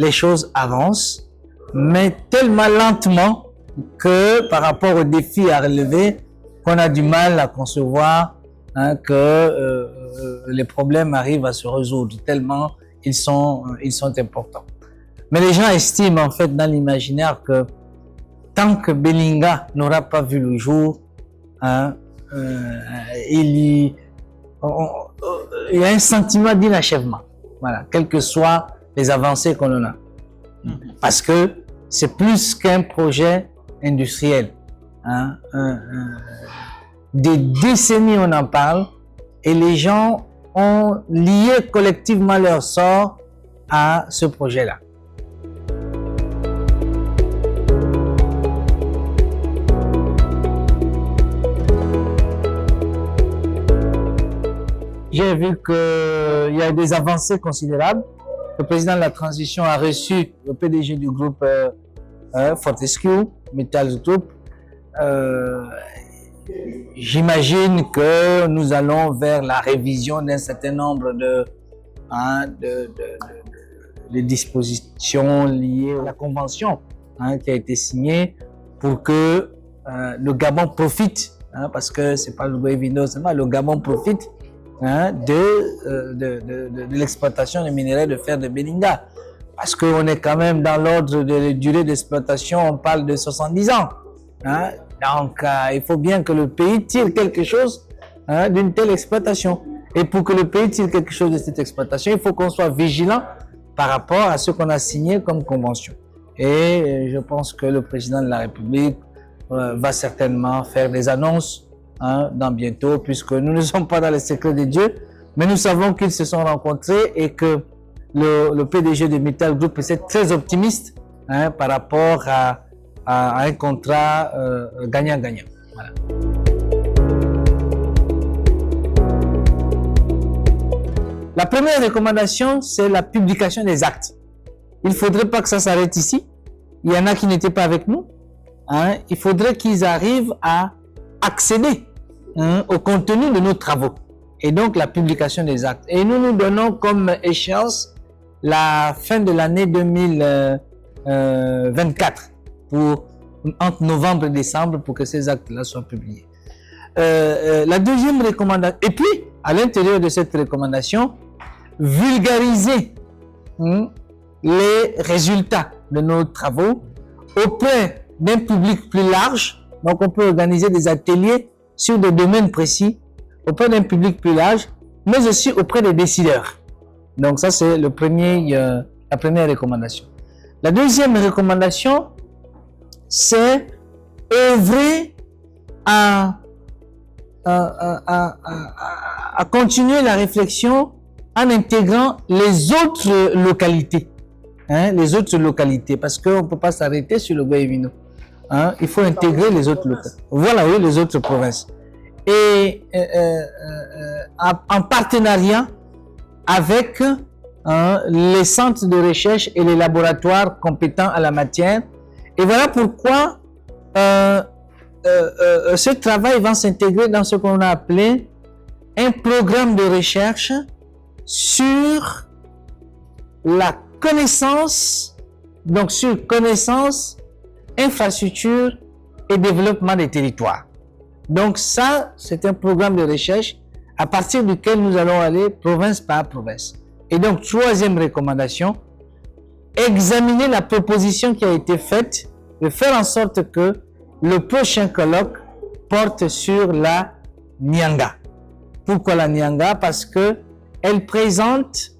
les choses avancent, mais tellement lentement que par rapport aux défis à relever, qu'on a du mal à concevoir que les problèmes arrivent à se résoudre, tellement ils sont importants. Mais les gens estiment en fait dans l'imaginaire que tant que Belinga n'aura pas vu le jour, il y a un sentiment d'inachèvement, voilà, quelles que soient les avancées qu'on en a. Parce que c'est plus qu'un projet industriel. Des décennies on en parle et les gens ont lié collectivement leur sort à ce projet-là. J'ai vu qu'il y a des avancées considérables. Le président de la transition a reçu le PDG du groupe Fortescue Metals Group. J'imagine que nous allons vers la révision d'un certain nombre de dispositions liées à la convention qui a été signée pour que le Gabon profite, parce que c'est pas le Guevino seulement, le Gabon profite de l'exploitation des minerais de fer de Belinga. Parce qu'on est quand même dans l'ordre de la durée d'exploitation, on parle de 70 ans. Donc, il faut bien que le pays tire quelque chose d'une telle exploitation. Et pour que le pays tire quelque chose de cette exploitation, il faut qu'on soit vigilant par rapport à ce qu'on a signé comme convention. Et je pense que le président de la République va certainement faire des annonces dans bientôt, puisque nous ne sommes pas dans les secrets de Dieu, mais nous savons qu'ils se sont rencontrés et que le PDG de Metal Group est très optimiste par rapport à un contrat gagnant-gagnant. Voilà. La première recommandation, c'est la publication des actes. Il ne faudrait pas que ça s'arrête ici. Il y en a qui n'étaient pas avec nous. Il faudrait qu'ils arrivent à accéder au contenu de nos travaux. Et donc la publication des actes. Et nous nous donnons comme échéance la fin de l'année 2024 entre novembre et décembre pour que ces actes-là soient publiés. La deuxième recommandation, et puis à l'intérieur de cette recommandation, vulgariser les résultats de nos travaux auprès d'un public plus large. Donc on peut organiser des ateliers sur des domaines précis auprès d'un public plus large, mais aussi auprès des décideurs. Donc ça c'est la première recommandation. La deuxième recommandation, c'est œuvrer à continuer la réflexion en intégrant les autres localités. Les autres localités, parce qu'on ne peut pas s'arrêter sur le Guevino. Il faut intégrer les autres localités. Voilà, oui, les autres provinces. Et en partenariat avec les centres de recherche et les laboratoires compétents à la matière. Et voilà pourquoi ce travail va s'intégrer dans ce qu'on a appelé un programme de recherche sur la connaissance, donc sur connaissance, infrastructure et développement des territoires. Donc ça, c'est un programme de recherche à partir duquel nous allons aller province par province. Et donc, troisième recommandation, examiner la proposition qui a été faite de faire en sorte que le prochain colloque porte sur la Nyanga. Pourquoi la Nyanga? Parce que elle présente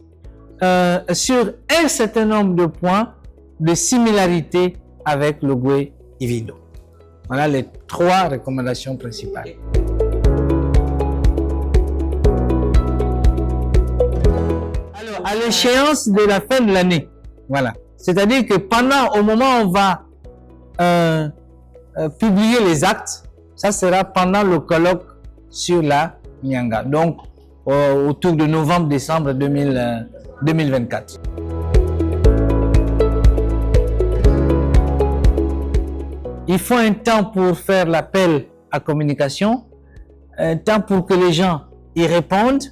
sur un certain nombre de points de similarité avec le Guevino. Voilà les trois recommandations principales. Alors, à l'échéance de la fin de l'année, voilà. C'est-à-dire que au moment où on va publier les actes, ça sera pendant le colloque sur la Nyanga. Donc, autour de novembre-décembre 2024. Il faut un temps pour faire l'appel à communication, un temps pour que les gens y répondent,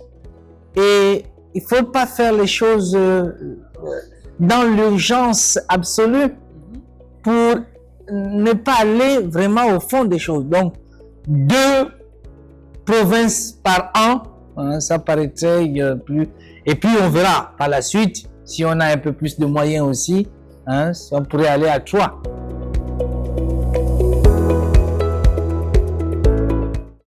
et il ne faut pas faire les choses dans l'urgence absolue pour ne pas aller vraiment au fond des choses. Donc, 2 provinces par an, hein, ça paraîtrait plus. Et puis, on verra par la suite, si on a un peu plus de moyens aussi, hein, on pourrait aller à 3.